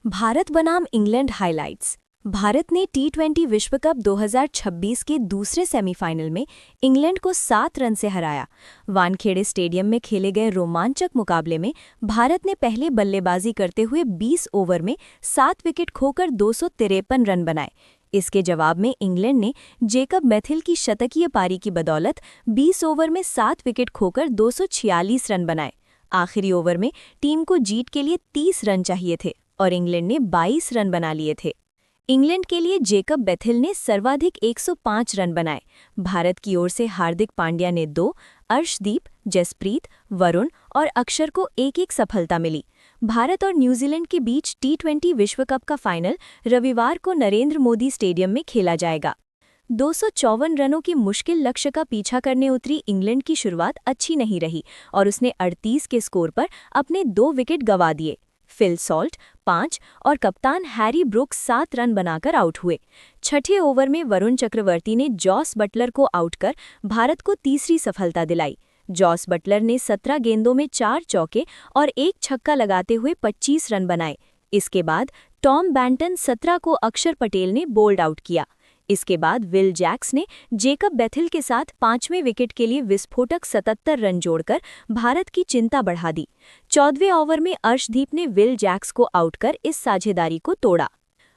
भारत बनाम England highlights. Bharat ने टी20 विश्व कप 2026 के दूसरे सेमीफाइनल में इंग्लैंड को 7 रन से हराया। वानखेड़े स्टेडियम में खेले गए रोमांचक मुकाबले में भारत ने पहले बल्लेबाजी करते हुए 20 ओवर में 7 विकेट खोकर 253 रन बनाए। इसके जवाब में इंग्लैंड ने जेकब बेथिल की शतकीय पारी की बदौलत 20 ओवर में 7 विकेट खोकर 246 रन बनाए। आखिरी ओवर में टीम को जीत के लिए 30 रन चाहिए थे और इंग्लैंड ने 22 रन बना लिए थे। इंग्लैंड के लिए जेकब बेथिल ने सर्वाधिक 105 रन बनाए। भारत की ओर से हार्दिक पांड्या ने 2, अर्शदीप, जसप्रीत, वरुण और अक्षर को एक सफलता मिली। भारत और न्यूजीलैंड के बीच टी20 विश्व कप का फाइनल रविवार को नरेंद्र मोदी स्टेडियम में खेला जाएगा। 254 रनों की मुश्किल लक्ष्य का पीछा करने उतरी इंग्लैंड की शुरुआत अच्छी नहीं रही और उसने 38 के स्कोर पर अपने 2 विकेट गंवा दिए। फिल सॉल्ट 5 और कप्तान हैरी ब्रुक्स 7 रन बनाकर आउट हुए। छठे ओवर में वरुण चक्रवर्ती ने जॉस बटलर को आउट कर भारत को तीसरी सफलता दिलाई। जॉस बटलर ने 17 गेंदों में 4 चौके और 1 छक्का लगाते हुए 25 रन बनाए। इसके बाद टॉम बैंटन 17 को अक्षर पटेल ने बोल्ड आउट किया। इसके बाद विल जैक्स ने जेकब बेथिल के साथ 5वें विकेट के लिए विस्फोटक 77 रन जोड़कर भारत की चिंता बढ़ा दी। 14वें ओवर में अर्शदीप ने विल जैक्स को आउट कर इस साझेदारी को तोड़ा।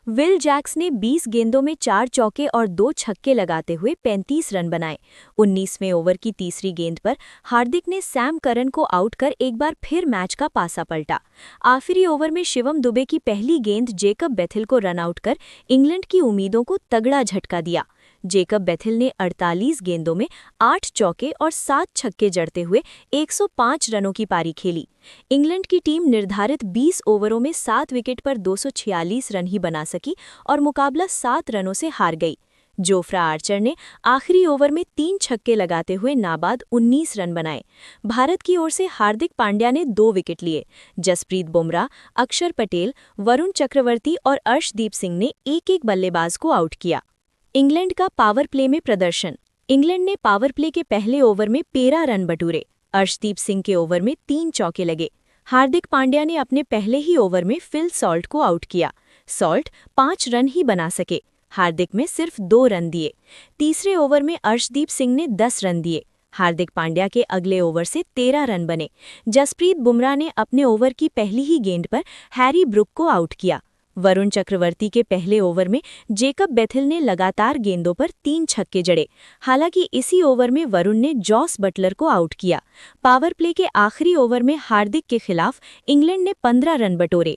विल जैक्स ने 20 गेंदों में 4 चौके और 2 छक्के लगाते हुए 35 रन बनाए। 19वें ओवर की तीसरी गेंद पर हार्दिक ने सैम करन को आउट कर एक बार फिर मैच का पासा पलटा। आखिरी ओवर में शिवम दुबे की पहली गेंद जेकब बेथिल को रन आउट कर इंग्लैंड की उम्मीदों को तगड़ा झटका दिया। जेकब बेथिल ने 48 गेंदों में 8 चौके और 7 छक्के जड़ते हुए 105 रनों की पारी खेली। इंग्लैंड की टीम निर्धारित 20 ओवरों में 7 विकेट पर 246 रन ही बना सकी और मुकाबला 7 रनों से हार गई। जोफ्रा आर्चर ने आखिरी ओवर में 3 छक्के लगाते हुए नाबाद 19 रन बनाए। भारत की ओर से हार्दिक पांड्या ने 2 विकेट लिए। जसप्रीत बुमराह, अक्षर पटेल, वरुण चक्रवर्ती और अर्शदीप सिंह ने एक बल्लेबाज को आउट किया। इंग्लैंड का पावर प्ले में प्रदर्शन। इंग्लैंड ने पावर प्ले के पहले ओवर में 13 रन बटूरे। अर्शदीप सिंह के ओवर में 3 चौके लगे। हार्दिक पांड्या ने अपने पहले ही ओवर में फिल सॉल्ट को आउट किया। सॉल्ट 5 रन ही बना सके। हार्दिक में सिर्फ 2 रन दिए। तीसरे ओवर में अर्शदीप सिंह ने 10 रन दिए। हार्दिक पांड्या के अगले ओवर से 13 रन बने। जसप्रीत बुमराह ने अपने ओवर की पहली ही गेंद पर हैरी ब्रुक को आउट किया। वरुण चक्रवर्ती के पहले ओवर में जेकब बेथिल ने लगातार गेंदों पर 3 छक्के जड़े। हालांकि इसी ओवर में वरुण ने जॉस बटलर को आउट किया। पावर प्ले के आखिरी ओवर में हार्दिक के खिलाफ इंग्लैंड ने 15 रन बटोरे।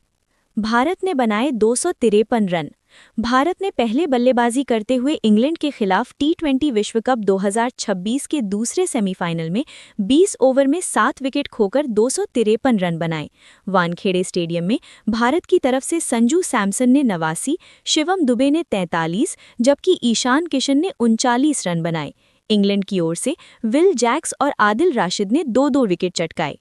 भारत ने बनाए 253 रन। भारत ने पहले बल्लेबाजी करते हुए इंग्लैंड के खिलाफ टी20 विश्व कप 2026 के दूसरे सेमीफाइनल में 20 ओवर में 7 विकेट खोकर 253 रन बनाए। वानखेड़े स्टेडियम में भारत की तरफ से संजू सैमसन ने 89, शिवम दुबे ने 43 जबकि ईशान किशन ने 39 रन बनाए। इंग्लैंड की ओर से विल जैक्स और आदिल राशिद ने 2-2 विकेट चटकाए।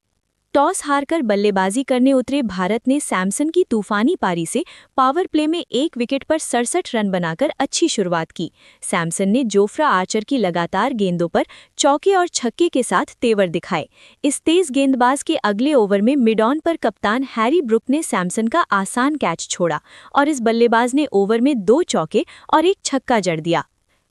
टॉस हारकर बल्लेबाजी करने उतरे भारत ने सैमसन की तूफानी पारी से पावर प्ले में 1 विकेट पर 67 रन बनाकर अच्छी शुरुआत की। सैमसन ने जोफ्रा आर्चर की लगातार गेंदों पर चौके और छक्के के साथ तेवर दिखाए। इस तेज गेंदबाज के अगले ओवर में मिड ऑन पर कप्तान हैरी ब्रुक ने सैमसन का आसान कैच छोड़ा और इस बल्लेबाज ने ओवर में 2 चौके और 1 छक्का जड़ दिया।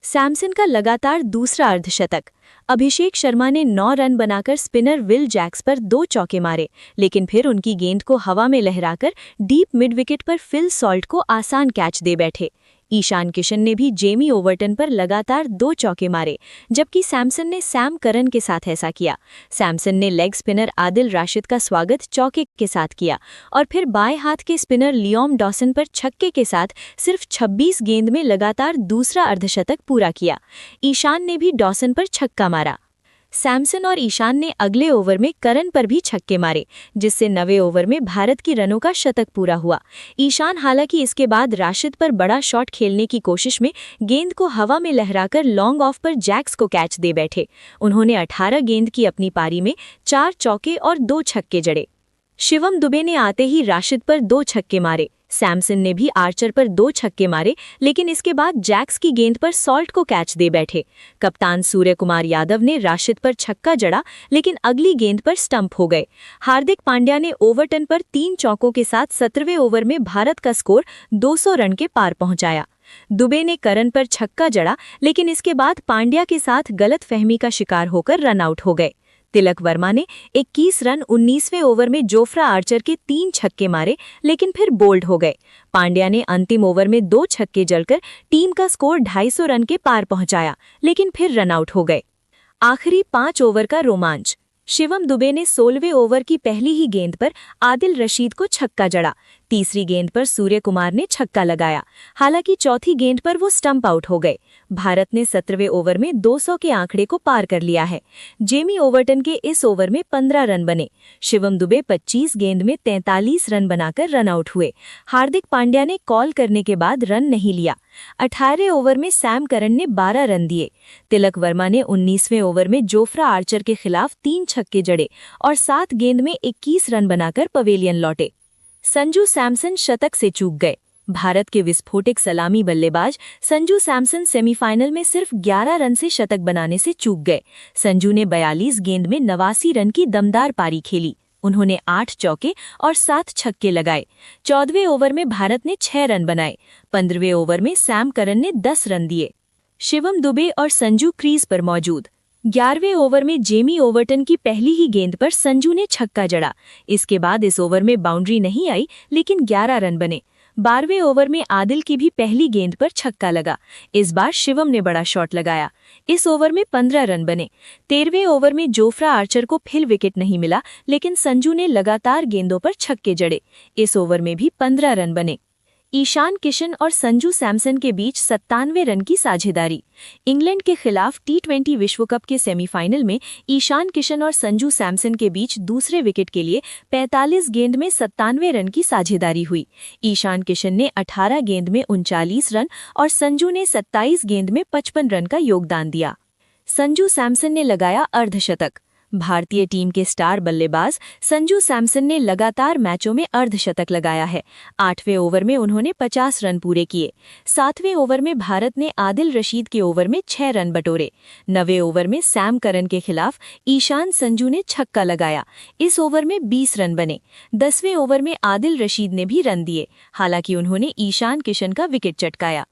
सैमसन का लगातार दूसरा अर्धशतक। अभिषेक शर्मा ने 9 रन बनाकर स्पिनर विल जैक्स पर 2 चौके मारे, लेकिन फिर उनकी गेंद को हवा में लहराकर डीप मिड विकेट पर फिल सॉल्ट को आसान कैच दे बैठे। ईशान किशन ने भी जेमी ओवर्टन पर लगातार 2 चौके मारे, जबकि सैमसन ने सैम करन के साथ ऐसा किया। सैमसन ने लेग स्पिनर आदिल राशिद का स्वागत चौके के साथ किया और फिर बाएं हाथ के स्पिनर लियोम डॉसन पर छक्के के साथ सिर्फ 26 गेंद में लगातार दूसरा अर्धशतक पूरा किया। ईशान ने भी डॉसन पर छक्का मारा। सैमसन और ईशान ने अगले ओवर में करन पर भी छक्के मारे, जिससे 9वें ओवर में भारत की रनों का शतक पूरा हुआ। ईशान हालांकि इसके बाद राशिद पर बड़ा शॉट खेलने की कोशिश में गेंद को हवा में लहराकर लॉन्ग ऑफ पर जैक्स को कैच दे बैठे। उन्होंने 18 गेंद की अपनी पारी में 4 चौके और 2 छक्के जड़े। शिवम दुबे ने आते ही राशिद पर 2 छक्के मारे। सैमसन ने भी आर्चर पर 2 छक्के मारे, लेकिन इसके बाद जैक्स की गेंद पर सॉल्ट को कैच दे बैठे। कप्तान सूर्य कुमार यादव ने राशिद पर छक्का जड़ा, लेकिन अगली गेंद पर स्टंप हो गए। हार्दिक पांड्या ने ओवरटन पर 3 चौकों के साथ 17वें ओवर में भारत का स्कोर 200 रन के पार पहुंचाया। दुबे ने करन पर छक्का जड़ा, लेकिन इसके बाद पांड्या के साथ गलतफहमी का शिकार होकर रन आउट हो गए। तिलक वर्मा ने 21 रन 19वें ओवर में जोफ्रा आर्चर के 3 छक्के मारे, लेकिन फिर बोल्ड हो गए। पांड्या ने अंतिम ओवर में 2 छक्के जड़कर टीम का स्कोर 250 रन के पार पहुंचाया, लेकिन फिर रन आउट हो गए। आखिरी 5 ओवर का रोमांच। शिवम दुबे ने 16वें ओवर की पहली ही गेंद पर आदिल रशीद को छक्का जड़ा। तीसरी गेंद पर सूर्य कुमार ने छक्का लगाया, हालांकि चौथी गेंद पर वो स्टंप आउट हो गए। भारत ने 17वें ओवर में 200 के आंकड़े को पार कर लिया है। जेमी ओवरटन के इस ओवर में 15 रन बने। शिवम दुबे 25 गेंद में 43 रन बनाकर रन आउट हुए। हार्दिक पांड्या ने कॉल करने के बाद रन नहीं लिया। 18वें ओवर में सैम करन ने 12 रन दिए। तिलक वर्मा ने 19वें ओवर में जोफ्रा आर्चर के खिलाफ 3 छक्के जड़े और 7 गेंद में 21 रन बनाकर पवेलियन लौटे। संजू सैमसन शतक से चूक गए। भारत के विस्फोटक सलामी बल्लेबाज संजू सैमसन सेमीफाइनल में सिर्फ 11 रन से शतक बनाने से चूक गए। संजू ने 42 गेंद में 89 रन की दमदार पारी खेली। उन्होंने 8 चौके और 7 छक्के लगाए। 14वें ओवर में भारत ने 6 रन बनाए। 15वें ओवर में सैम करन ने 10 रन दिए। शिवम दुबे और संजू क्रीज पर मौजूद। 11वें ओवर में जेमी ओवरटन की पहली ही गेंद पर संजू ने छक्का जड़ा। इसके बाद इस ओवर में बाउंड्री नहीं आई, लेकिन 11 रन बने। 12वें ओवर में आदिल की भी पहली गेंद पर छक्का लगा। इस बार शिवम ने बड़ा शॉट लगाया। इस ओवर में 15 रन बने। 13वें ओवर में जोफ्रा आर्चर को फिर विकेट नहीं मिला, लेकिन संजू ने लगातार गेंदों पर छक्के जड़े। इस ओवर में भी 15 रन बने। ईशान किशन और संजू सैमसन के बीच 97 रन की साझेदारी। इंग्लैंड के खिलाफ टी20 विश्व कप के सेमीफाइनल में ईशान किशन और संजू सैमसन के बीच दूसरे विकेट के लिए 45 गेंद में 97 रन की साझेदारी हुई। ईशान किशन ने 18 गेंद में 39 रन और संजू ने 27 गेंद में 55 रन का योगदान दिया। संजू सैमसन ने लगाया अर्धशतक। भारतीय टीम के स्टार बल्लेबाज संजू सैमसन ने लगातार मैचों में अर्धशतक लगाया है। 8वें ओवर में उन्होंने 50 रन पूरे किए। 7वें ओवर में भारत ने आदिल रशीद के ओवर में 6 रन बटोरे। 9वें ओवर में सैम करन के खिलाफ ईशान संजू ने छक्का लगाया। इस ओवर में 20 रन बने। 10वें ओवर में आदिल रशीद ने भी रन दिए, हालांकि उन्होंने ईशान किशन का विकेट चटकाया।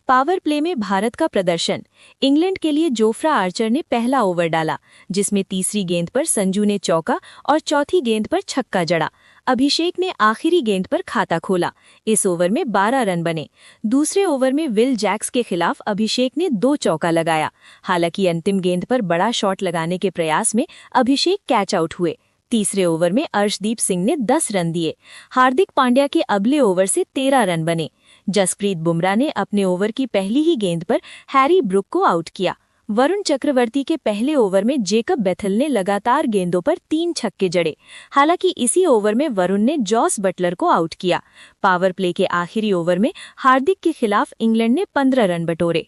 पावर प्ले में भारत का प्रदर्शन। इंग्लैंड के लिए जोफ्रा आर्चर ने पहला ओवर डाला, जिसमें तीसरी गेंद पर संजू ने चौका और चौथी गेंद पर छक्का जड़ा। अभिषेक ने आखिरी गेंद पर खाता खोला। इस ओवर में 12 रन बने। दूसरे ओवर में विल जैक्स के खिलाफ अभिषेक ने 2 चौका लगाया। हालांकि अंतिम गेंद पर बड़ा शॉट लगाने के प्रयास में अभिषेक कैच आउट हुए। तीसरे ओवर में अर्शदीप सिंह ने 10 रन दिए। हार्दिक पांड्या के अगले ओवर से 13 रन बने। जसप्रीत बुमराह ने अपने ओवर की पहली ही गेंद पर हैरी ब्रुक को आउट किया। वरुण चक्रवर्ती के पहले ओवर में जेकब बेथल ने लगातार गेंदों पर 3 छक्के जड़े। हालांकि इसी ओवर में वरुण ने जॉस बटलर को आउट किया। पावर प्ले के आखिरी ओवर में हार्दिक के खिलाफ इंग्लैंड ने 15 रन बटोरे।